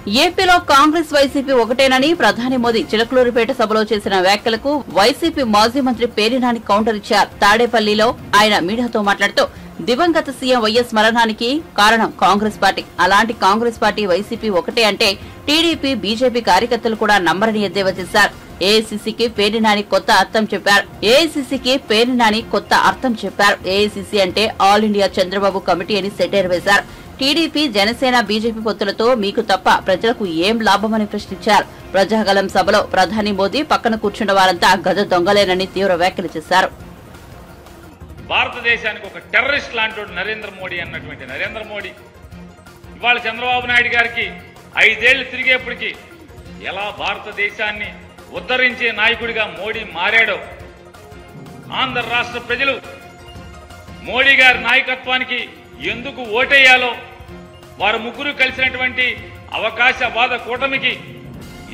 ఏపీలో కాంగ్రెస్ వైసీపీ ఒకటేనని ప్రధాని మోదీ చిలకలూరిపేట సభలో చేసిన వ్యాఖ్యలకు వైసీపీ మాజీ మంత్రి పేర్ని కౌంటర్ ఇచ్చారు. తాడేపల్లిలో ఆయన మీడియాతో మాట్లాడుతూ దివంగత సీఎం వైఎస్ మరణానికి కారణం కాంగ్రెస్ పార్టీ. అలాంటి కాంగ్రెస్ పార్టీ వైసీపీ ఒకటే అంటే టీడీపీ బీజేపీ కార్యకర్తలు కూడా నమ్మరని ఎద్దేవా చేశారు. ఏఐసీసీకి పేర్ని కొత్త అర్థం చెప్పారు. ఏఐసీసీ అంటే ఆల్ ఇండియా చంద్రబాబు కమిటీ అని సెటైర్ వేశారు. టీడీపీ జనసేన బీజేపీ పొత్తులతో మీకు తప్ప ప్రజలకు ఏం లాభమని ప్రశ్నించారు. ప్రజాగలం సభలో ప్రధాని మోదీ పక్కన కూర్చున్న వారంతా గజ దొంగలేనని తీవ్ర వ్యాఖ్యలు చేశారు. భారతదేశానికి ఒక టెర్రరిస్ట్ లాంటి నరేంద్ర మోడీ అన్నటువంటి నరేంద్ర మోడీ ఇవాళ చంద్రబాబు నాయుడు గారికి 5 ఏళ్లు తిరిగేప్పటికీ ఎలా భారతదేశాన్ని ఉద్ధరించే నాయకుడిగా మోడీ మారాడో, ఆంధ్ర రాష్ట్ర ప్రజలు మోడీ గారి నాయకత్వానికి ఎందుకు ఓటేయాలో, వారు ముగ్గురు కలిసినటువంటి అవకాశవాద కూటమికి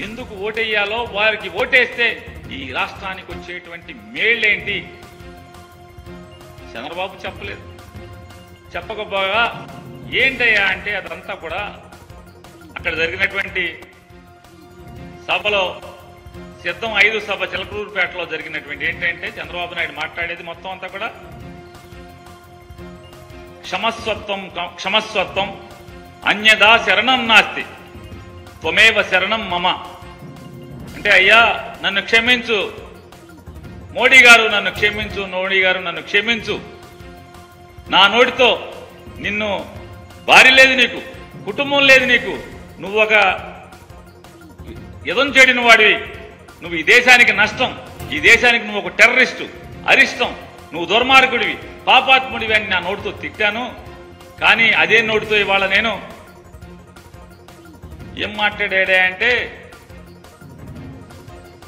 ఎందుకు ఓటేయాలో, వారికి ఓటేస్తే ఈ రాష్ట్రానికి వచ్చేటువంటి మేళ్ళేంటి చంద్రబాబు చెప్పలేదు. చెప్పకపోగా ఏంటయ్యా అంటే అదంతా కూడా అక్కడ జరిగినటువంటి సభలో సిద్ధం 5 సభ చిలకలూరుపేటలో జరిగినటువంటి ఏంటంటే చంద్రబాబు నాయుడు మాట్లాడేది మొత్తం అంతా కూడా క్షమస్వత్వం అన్యదా శరణం నాస్తి త్వమేవ శరణం మమ అంటే, అయ్యా నన్ను క్షమించు, మోడీ గారు నన్ను క్షమించు, మోడీ గారు నన్ను క్షమించు, నా నోటితో నిన్ను భార్య లేదు, నీకు కుటుంబం లేదు, నీకు నువ్వు ఒక ఎదం చెడిన వాడివి, నువ్వు ఈ దేశానికి నష్టం, ఈ దేశానికి నువ్వు ఒక టెర్రరిస్టు, అరిష్టం, నువ్వు దుర్మార్గుడివి, పాపాత్ముడివి అని నా నోటితో తిట్టాను. కానీ అదే నోటితో ఇవాళ నేను ఏం మాట్లాడా అంటే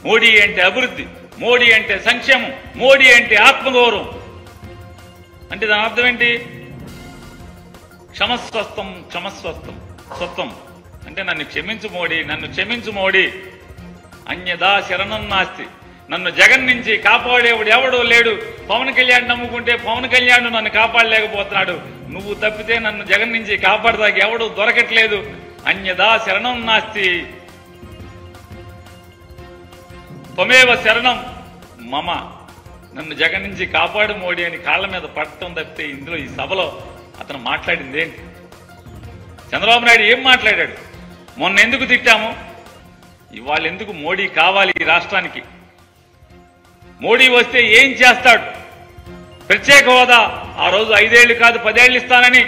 మోడీ అంటే అభివృద్ధి, మోడీ అంటే సంక్షేమం, మోడీ అంటే ఆత్మగౌరవం అంటే దాని అర్థం ఏంటి? క్షమస్వత్వం అంటే నన్ను క్షమించు మోడీ, నన్ను క్షమించు మోడీ, అన్యదా శరణం నాస్తి, నన్ను జగన్ నుంచి కాపాడేవాడు ఎవడో లేడు. పవన్ కళ్యాణ్ నమ్ముకుంటే పవన్ కళ్యాణ్ నన్ను కాపాడలేకపోతున్నాడు, నువ్వు తప్పితే నన్ను జగన్ నుంచి కాపాడదాకా ఎవడు దొరకట్లేదు. అన్యదా శరణం నాస్తి త్వమేవ శరణం మమ, నన్ను జగన్ నుంచి కాపాడు మోడీ అని కాళ్ళ మీద పడటం తప్పితే ఇందులో ఈ సభలో అతను మాట్లాడింది ఏంటి? చంద్రబాబు నాయుడు ఏం మాట్లాడాడు? మొన్న ఎందుకు తిట్టాము, ఇవాళ ఎందుకు మోడీ కావాలి ఈ రాష్ట్రానికి? మోడీ వస్తే ఏం చేస్తాడు? ప్రత్యేక హోదా ఆ రోజు 5 ఏళ్లు కాదు 10 ఏళ్లు ఇస్తానని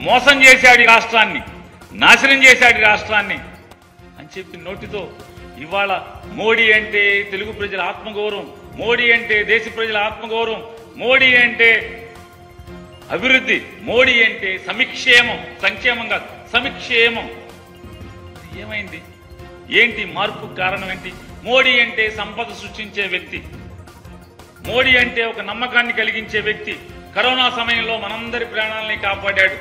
మోసం చేశాడు ఈ రాష్ట్రాన్ని, నాశనం చేశాడు ఈ రాష్ట్రాన్ని అని చెప్పి నోటితో ఇవాళ మోడీ అంటే తెలుగు ప్రజల ఆత్మగౌరవం, మోడీ అంటే దేశ ప్రజల ఆత్మగౌరవం, మోడీ అంటే అభివృద్ధి, మోడీ అంటే సమిక్షేమం, సంక్షేమం కాదు సమిక్షేమం. ఏమైంది? ఏంటి మార్పు కారణం ఏంటి? మోడీ అంటే సంపద సృష్టించే వ్యక్తి, మోడీ అంటే ఒక నమ్మకాన్ని కలిగించే వ్యక్తి. కరోనా సమయంలో మనందరి ప్రాణాలని కాపాడాడు.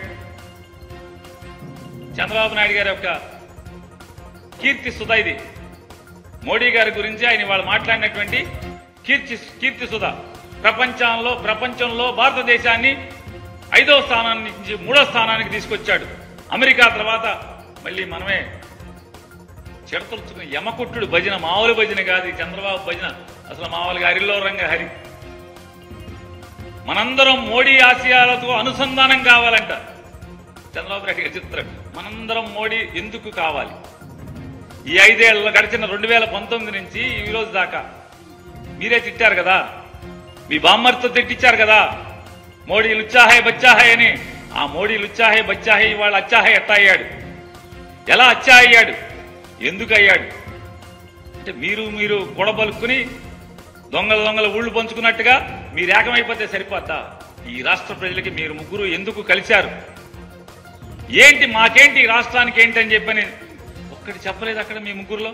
చంద్రబాబు నాయుడు గారి యొక్క కీర్తి సుధ ఇది. మోడీ గారి గురించి ఆయన వాళ్ళు మాట్లాడినటువంటి కీర్తి సుధ ప్రపంచంలో భారతదేశాన్ని 5వ స్థానాన్ని నుంచి 3వ స్థానానికి తీసుకొచ్చాడు. అమెరికా తర్వాత మళ్ళీ మనమే చెడతలుచుకుని యమకుట్టుడు భజన, మామూలు భజన కాదు చంద్రబాబు భజన, అసలు మామూలుగా హరిలో రంగ హరి. మనందరం మోడీ ఆశయాలతో అనుసంధానం కావాలంట చంద్రబాబు నాయుడు గారి చిత్రం. మనందరం మోడీ ఎందుకు కావాలి? ఈ 5 ఏళ్లలో గడిచిన 2019 నుంచి ఈ రోజు దాకా మీరే తిట్టారు కదా, మీ బామ్మర్తో తిట్టించారు కదా మోడీ లుచ్చాహే బచ్చాహే అని. ఆ మోడీ లుచ్చాహే బచ్చాహే ఇవాళ అచ్చాహే ఎట్టా అయ్యాడు? ఎలా అచ్చా అయ్యాడు? ఎందుకు అయ్యాడు అంటే మీరు గొడబలుక్కుని దొంగల ఊళ్ళు పంచుకున్నట్టుగా మీరు ఏకమైపోతే సరిపోద్దా? ఈ రాష్ట్ర ప్రజలకి మీరు ముగ్గురు ఎందుకు కలిశారు? ఏంటి మాకేంటి రాష్ట్రానికి ఏంటి అని చెప్పని ఒక్కటి చెప్పలేదు అక్కడ మీ ముగ్గురులో.